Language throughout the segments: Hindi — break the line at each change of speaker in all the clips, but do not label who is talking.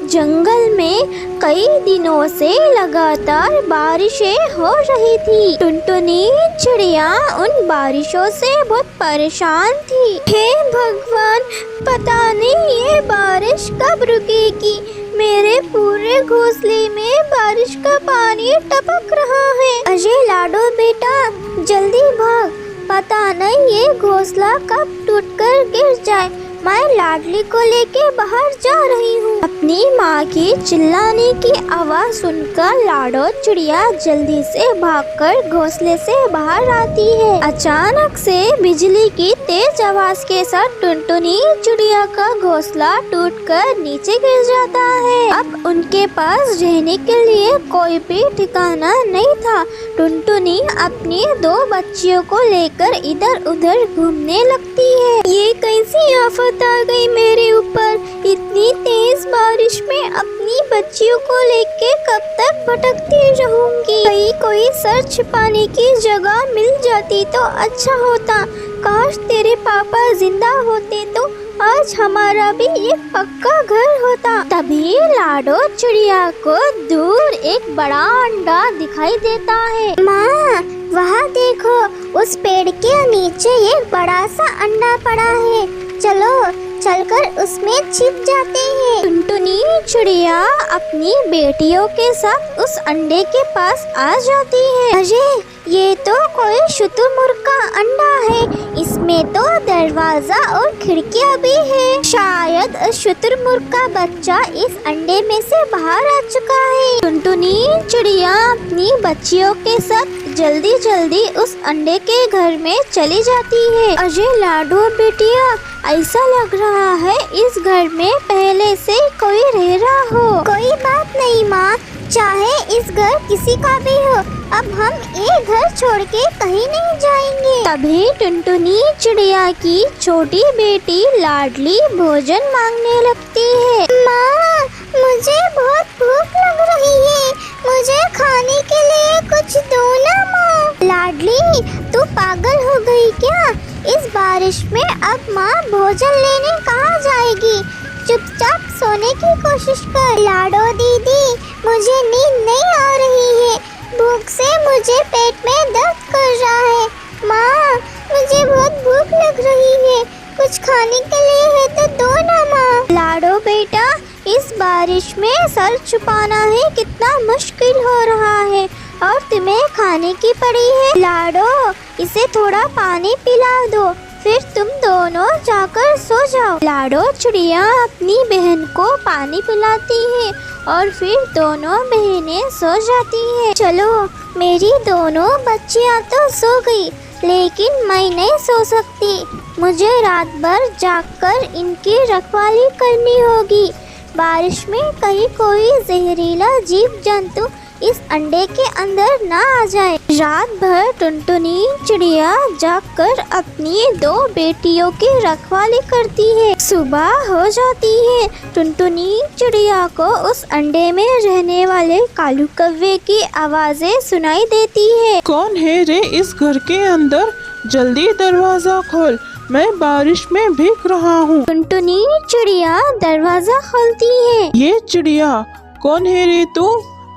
जंगल में कई दिनों से लगातार बारिशें हो रही थी। टुनटुनी चिड़िया उन बारिशों से बहुत परेशान थी। हे भगवान, पता नहीं ये बारिश कब रुकेगी। मेरे पूरे घोंसले में बारिश का पानी टपक रहा है। अजय लाडो बेटा, जल्दी भाग, पता नहीं ये घोंसला कब टूटकर गिर जाए। मैं लाडली को लेके बाहर जा रही हूँ। अपनी माँ की चिल्लाने की आवाज़ सुनकर लाडो चिड़िया जल्दी से भागकर घोंसले से बाहर आती है। अचानक से बिजली की तेज आवाज़ के साथ टुनटुनी चिड़िया का घोंसला टूटकर नीचे गिर जाता है। अब उनके पास रहने के लिए कोई भी ठिकाना नहीं था। टुनटुनी अपनी 2 बच्चियों को लेकर इधर उधर घूमने लगती है। ये कैसी आफत आ गई मेरे ऊपर। इतनी तेज बारिश में अपनी बच्चियों को लेके कब तक भटकती रहूंगी। कहीं कोई सर छिपाने की जगह मिल जाती तो अच्छा होता। काश तेरे पापा जिंदा होते तो आज हमारा भी ये पक्का घर होता। तभी लाडो चिड़िया को दूर एक बड़ा अंडा दिखाई देता है। माँ, वहाँ देखो, उस पेड़ के नीचे एक बड़ा सा अंडा पड़ा है। चलो चलकर उसमें छिप जाते हैं। टुनटुनी चिड़िया अपनी बेटियों के साथ उस अंडे के पास आ जाती है। अरे, ये तो कोई शुतुरमुर्ग का अंडा है। इसमें तो दरवाजा और खिड़कियाँ भी है। शायद शुतुरमुर्ग का बच्चा इस अंडे में से बाहर आ चुका है। टुनटुनी चिड़िया अपनी बच्चियों के साथ जल्दी जल्दी उस अंडे के घर में चली जाती है। अजय लाडो बेटिया, ऐसा लग रहा है इस घर में पहले से कोई रह रहा हो। कोई बात नहीं माँ, चाहे इस घर किसी का भी हो, अब हम ये घर छोड़ के कहीं नहीं जाएंगे। तभी टुनटुनी चिड़िया की छोटी बेटी लाडली भोजन मांगने लगती है। माँ, मुझे बहुत भूख लग रही है, मुझे खाने के लिए कुछ दो ना माँ। लाडली, तू पागल हो गई क्या? इस बारिश में अब माँ भोजन लेने कहाँ जाएगी? चुपचाप सोने की कोशिश कर। लाडो दीदी, मुझे नींद नहीं आ रही है, भूख से मुझे पेट में दर्द कर रहा है। माँ, मुझे बहुत भूख लग रही है, कुछ खाने के लिए है तो दो ना माँ। लाडो बेटा, इस बारिश में सर छुपाना है कितना मुश्किल हो रहा है और तुम्हें खाने की पड़ी है। लाडो, इसे थोड़ा पानी पिला दो, फिर तुम दोनों जाकर सो जाओ। लाडो चिड़िया अपनी बहन को पानी पिलाती है और फिर दोनों बहनें सो जाती हैं। चलो, मेरी दोनों बच्चियां तो सो गई, लेकिन मैं नहीं सो सकती। मुझे रात भर जागकर इनकी रखवाली करनी होगी। बारिश में कहीं कोई जहरीला जीव जंतु इस अंडे के अंदर ना आ जाए। रात भर टुनटुनी चिड़िया जागकर अपनी 2 बेटियों की रखवाली करती है। सुबह हो जाती है। टुनटुनी चिड़िया को उस अंडे में रहने वाले कालू कौवे की आवाजें सुनाई देती है।
कौन है रे इस घर के अंदर? जल्दी दरवाजा खोल, मैं बारिश में भीग रहा हूँ।
टुनटुनी चिड़िया दरवाजा खोलती है।
ये चिड़िया, कौन है रे तू?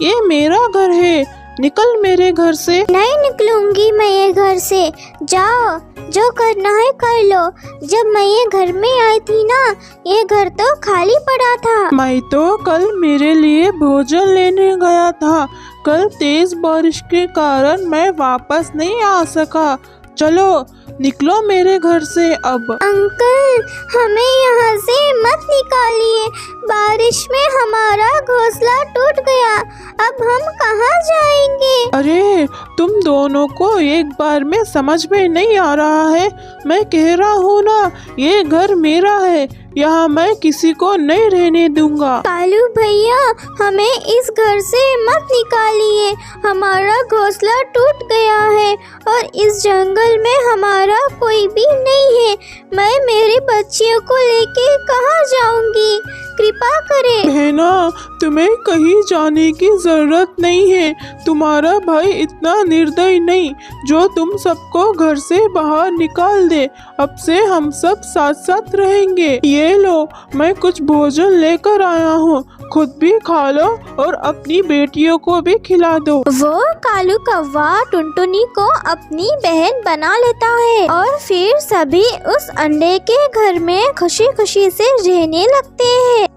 ये मेरा घर है, निकल मेरे घर से।
नहीं निकलूंगी मैं ये घर से। जाओ, जो करना है कर लो। जब मैं ये घर में आई थी ना, ये घर तो खाली पड़ा था।
मैं तो कल मेरे लिए भोजन लेने गया था। कल तेज बारिश के कारण मैं वापस नहीं आ सका। चलो निकलो मेरे घर से अब।
अंकल, हमें यहाँ से मत निकालिए। बारिश में हमारा घोंसला टूट गया, अब हम कहाँ जाएंगे?
अरे, तुम दोनों को एक बार में समझ में नहीं आ रहा है? मैं कह रहा हूँ ना, ये घर मेरा है, यहाँ मैं किसी को नहीं रहने दूंगा।
कालू भैया, हमें इस घर से मत निकालिए। हमारा घोंसला टूट गया है और इस जंगल में हमारा कोई भी नहीं है। मैं मेरी बच्चियों को लेके कहाँ जाऊंगी? कृपा करें।
बहना, तुम्हें कहीं जाने की जरूरत नहीं है। तुम्हारा भाई इतना निर्दयी नहीं जो तुम सबको घर से बाहर निकाल दे। अब से हम सब साथ साथ रहेंगे। ये लो, मैं कुछ भोजन लेकर आया हूँ, खुद भी खा लो और अपनी बेटियों को भी खिला दो।
वो कालू कौवा टुनटुनी को अपनी बहन बना लेता है और फिर सभी उस अंडे के घर में खुशी खुशी से रहने लगते हैं।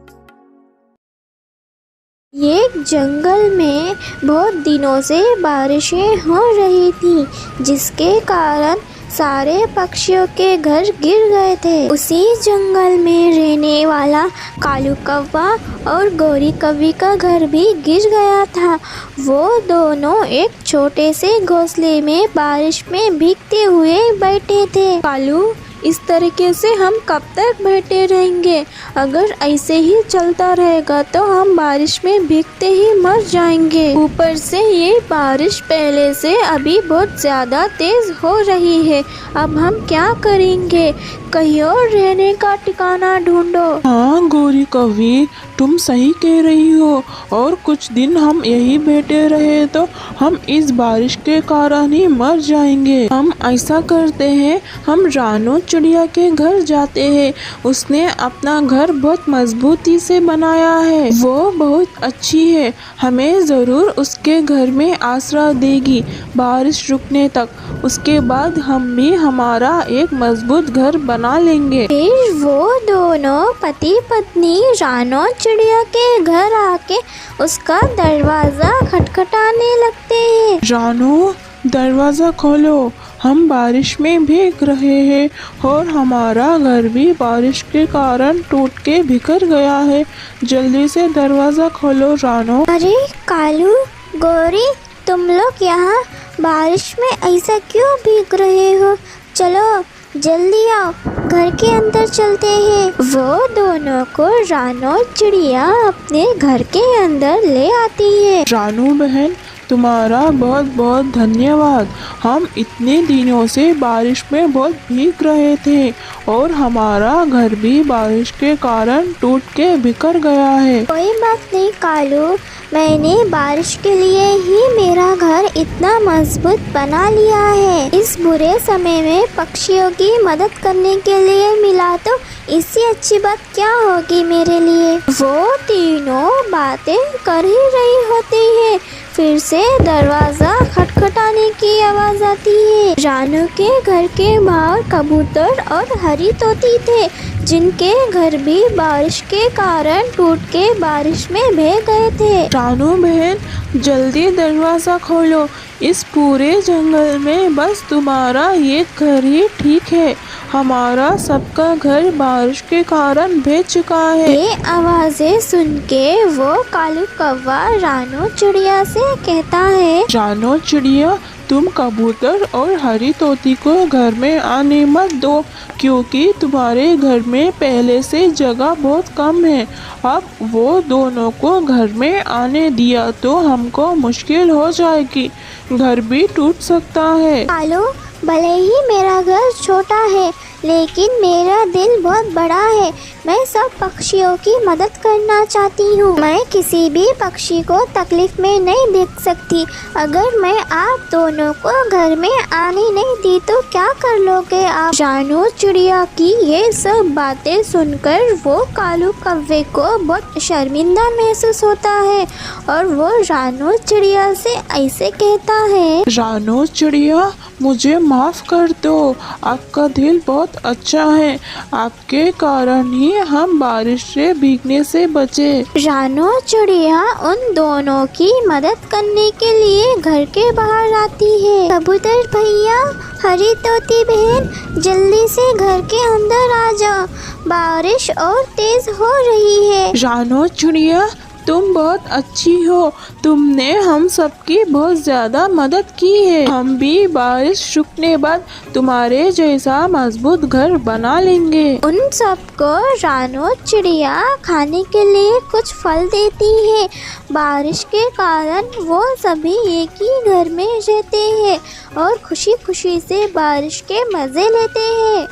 ये जंगल में बहुत दिनों से बारिशें हो रही थी, जिसके कारण सारे पक्षियों के घर गिर गए थे। उसी जंगल में रहने वाला कालू कौवा और गौरी कौवी का घर भी गिर गया था। वो दोनों एक छोटे से घोंसले में बारिश में भीगते हुए बैठे थे। कालू, इस तरीके से हम कब तक बैठे रहेंगे? अगर ऐसे ही चलता रहेगा तो हम बारिश में भीगते ही मर जाएंगे। ऊपर से ये बारिश पहले से अभी बहुत ज़्यादा तेज़ हो रही है। अब हम क्या करेंगे? कहीं और रहने का ठिकाना ढूंढो।
हाँ गौरी कौवी, तुम सही कह रही हो। और कुछ दिन हम यही बैठे रहे तो हम इस बारिश के कारण ही मर जाएंगे। हम ऐसा करते हैं, हम रानू चिड़िया के घर जाते हैं। उसने अपना घर बहुत मजबूती से बनाया है, वो बहुत अच्छी है। हमें ज़रूर उसके घर में आसरा देगी बारिश रुकने तक। उसके बाद हम भी हमारा एक मजबूत घर बना लेंगे।
फिर वो दोनों पति पत्नी रानू चिड़िया के घर आके उसका दरवाजा खटखटाने लगते हैं।
रानू, दरवाज़ा खोलो, हम बारिश में भीग रहे हैं और हमारा घर भी बारिश के कारण टूट के बिखर गया है। जल्दी से दरवाज़ा खोलो रानू।
अरे कालू, गौरी, तुम लोग यहाँ बारिश में ऐसा क्यों भीग रहे हो? चलो जल्दी आओ, घर के अंदर चलते हैं। वो दोनों को रानू चिड़िया अपने घर के अंदर ले आती है।
रानू बहन, तुम्हारा बहुत बहुत धन्यवाद। हम इतने दिनों से बारिश में बहुत भीग रहे थे और हमारा घर भी बारिश के कारण टूट के बिखर गया है।
कोई बात नहीं कालू, मैंने बारिश के लिए ही मेरा घर इतना मजबूत बना लिया है। इस बुरे समय में पक्षियों की मदद करने के लिए मिला तो इससे अच्छी बात क्या होगी मेरे लिए। वो तीनों बातें कर ही रही होती है, फिर से दरवाज़ा खटखटाने की आवाज़ आती है। रानू के घर के बाहर कबूतर और हरी तोती थे, जिनके घर भी बारिश के कारण टूट के बारिश में बह गए थे।
रानू बहन, जल्दी दरवाज़ा खोलो। इस पूरे जंगल में बस तुम्हारा ये घर ही ठीक है। हमारा सबका घर बारिश के कारण बह चुका है।
ये आवाज़ें सुन के वो कालू कौवा रानू चिड़िया से कहता है,
रानू चिड़िया, तुम कबूतर और हरी तोती को घर में आने मत दो, क्योंकि तुम्हारे घर में पहले से जगह बहुत कम है। अब वो दोनों को घर में आने दिया तो हमको मुश्किल हो जाएगी, घर भी टूट सकता है।
कालू, भले ही मेरा घर छोटा है, लेकिन मेरा दिल बहुत बड़ा है। मैं सब पक्षियों की मदद करना चाहती हूँ। मैं किसी भी पक्षी को तकलीफ में नहीं देख सकती। अगर मैं आप दोनों को घर में आने नहीं दी तो क्या कर लोगे आप? रानू चिड़िया की ये सब बातें सुनकर वो कालू कौवे को बहुत शर्मिंदा महसूस होता है और वो रानू चिड़िया से ऐसे कहता है,
रानू चिड़िया, मुझे माफ़ कर दो। आपका दिल बहुत अच्छा है, आपके कारण ही हम बारिश से भीगने से बचे।
रानू चिड़िया उन दोनों की मदद करने के लिए घर के बाहर आती है। कबूतर भैया, हरी तोती बहन, जल्दी से घर के अंदर आ जाओ, बारिश और तेज हो रही है।
रानू चिड़िया, तुम बहुत अच्छी हो, तुमने हम सबकी बहुत ज़्यादा मदद की है। हम भी बारिश रुकने बाद तुम्हारे जैसा मजबूत घर बना लेंगे।
उन सबको रानू चिड़िया खाने के लिए कुछ फल देती है। बारिश के कारण वो सभी एक ही घर में रहते हैं और खुशी खुशी से बारिश के मज़े लेते हैं।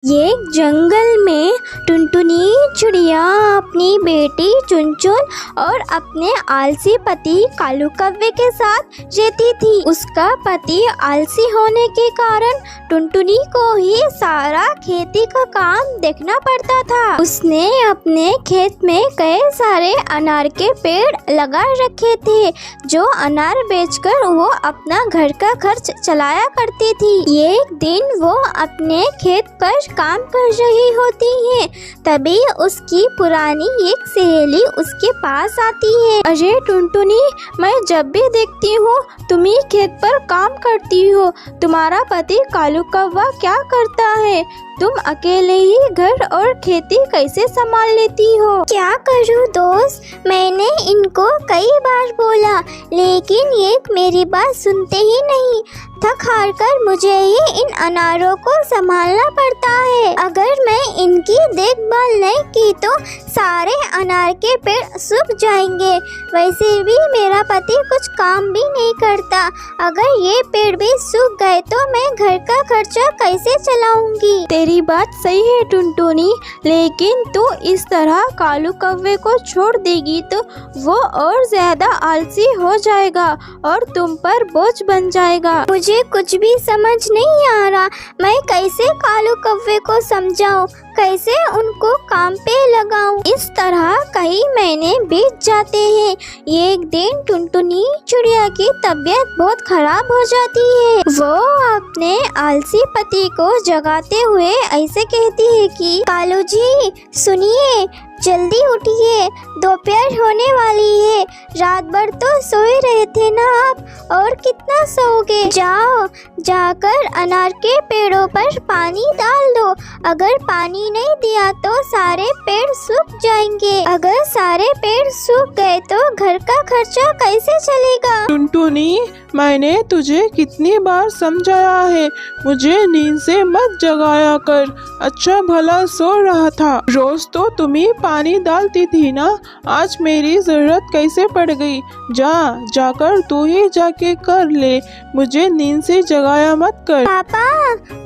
एक जंगल में टुनटुनी चिड़िया अपनी बेटी चुनचुन और अपने आलसी पति कालू कौवे के साथ रहती थी। उसका पति आलसी होने के कारण टुनटुनी को ही सारा खेती का काम देखना पड़ता था। उसने अपने खेत में कई सारे अनार के पेड़ लगा रखे थे, जो अनार बेचकर वो अपना घर का खर्च चलाया करती थी। एक दिन वो अपने खेत पर काम कर रही होती है, तभी उसकी पुरानी एक सहेली उसके पास आती है। अरे टुनटुनी, मैं जब भी देखती हूँ तुम ही खेत पर काम करती हो, तुम्हारा पति कालू कौवा क्या करता है? तुम अकेले ही घर और खेती कैसे संभाल लेती हो? क्या करूँ दोस्त, मैंने इनको कई बार बोला, लेकिन ये मेरी बात सुनते ही नहीं। थक हार कर मुझे ही इन अनारों को संभालना पड़ता है। अगर मैं इनकी देखभाल नहीं की तो सारे अनार के पेड़ सूख जाएंगे। वैसे भी मेरा पति कुछ काम भी नहीं करता। अगर ये पेड़ भी सूख गए तो मैं घर का खर्चा कैसे चलाऊंगी? तेरी बात सही है टुनटुनी, लेकिन तू इस तरह कालू कौवे को छोड़ देगी तो वो और ज्यादा आलसी हो जाएगा और तुम पर बोझ बन जाएगा। मुझे कुछ भी समझ नहीं आ रहा, मैं कैसे कालू कौवे को समझाऊं, कैसे उनको काम पे लगाऊं? इस तरह कई महीने बीत जाते हैं। एक दिन टुनटुनी चिड़िया की तबीयत बहुत खराब हो जाती है। वो अपने आलसी पति को जगाते हुए ऐसे कहती है कि कालू जी सुनिए, जल्दी उठिए, दोपहर होने वाली है। रात भर तो सोए रहे थे ना आप, और कितना सोओगे? जाओ, जाकर अनार के पेड़ों पर पानी डाल दो। अगर पानी नहीं दिया तो सारे पेड़ सूख जाएंगे। अगर सारे पेड़ सूख गए तो घर का खर्चा कैसे चलेगा?
टुनटुनी, मैंने तुझे कितनी बार समझाया है, मुझे नींद से मत जगाया कर। अच्छा भला सो रहा था, रोज तो तुम ही पानी डालती थी ना, आज मेरी जरूरत कैसे पड़ गई? जाकर तू ही जाके कर ले, मुझे नींद से जगाया मत कर।
पापा,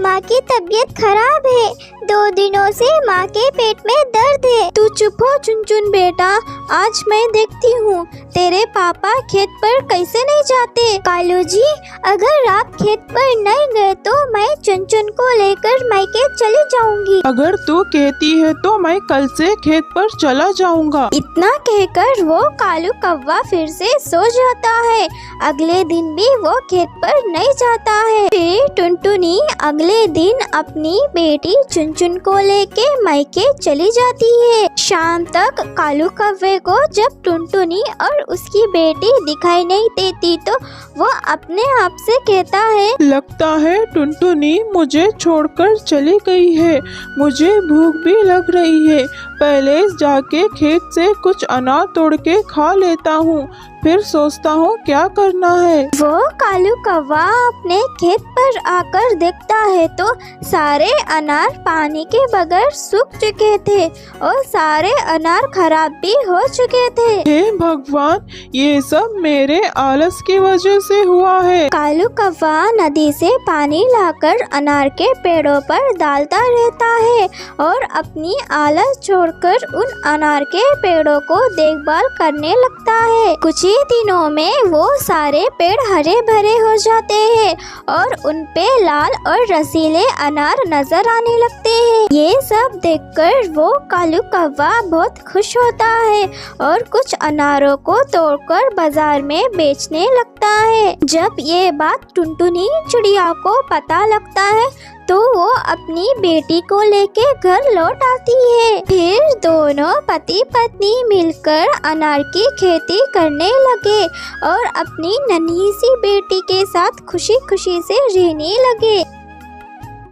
माँ की तबीयत खराब है, 2 दिनों से माँ के पेट में दर्द है। तू चुप हो चुनचुन बेटा, आज मैं देखती हूँ तेरे पापा खेत पर कैसे नहीं जाते। कालू जी, अगर आप खेत पर नहीं गए तो मैं चुनचुन को लेकर मायके चली जाऊंगी।
अगर तू कहती है तो मैं कल से खेत पर चला जाऊंगा।
इतना कहकर वो कालू कौवा फिर से सो जाता है। अगले दिन भी वो खेत पर नहीं जाता है। फिर टुनटुनी अगले दिन अपनी बेटी चुनचुन को लेके मायके चली जाती है। शाम तक कालू कौवे को जब टुनटुनी और उसकी बेटी दिखाई नहीं देती तो वो अपने आप से कहता है,
लगता है टुनटुनी मुझे छोड़कर चली गई है। मुझे भूख भी लग रही है, पहले जाके खेत से कुछ अनार तोड़ के खा लेता हूँ, फिर सोचता हूँ क्या करना है।
वो कालू कौवा अपने खेत पर आकर देखता है तो सारे अनार पानी के बगैर सूख चुके थे और सारे अनार खराब भी हो चुके थे।
हे भगवान, ये सब मेरे आलस की वजह से हुआ है।
कालू कौवा नदी से पानी लाकर अनार के पेड़ों पर डालता रहता है और अपनी आलस छोड़कर उन अनार के पेड़ों को देखभाल करने लगता है। कुछ ही दिनों में वो सारे पेड़ हरे भरे हो जाते हैं और उन पे लाल और रसीले अनार नजर आने लगते हैं। ये सब देखकर वो कालू कौवा बहुत खुश होता है और कुछ अनारों को तोड़कर बाजार में बेचने लगता है। जब ये बात टुनटुनी चिड़िया को पता लगता है तो वो अपनी बेटी को लेके घर लौट आती है। फिर दोनों पति पत्नी मिलकर अनार की खेती करने लगे और अपनी नन्ही सी बेटी के साथ खुशी खुशी से रहने लगे।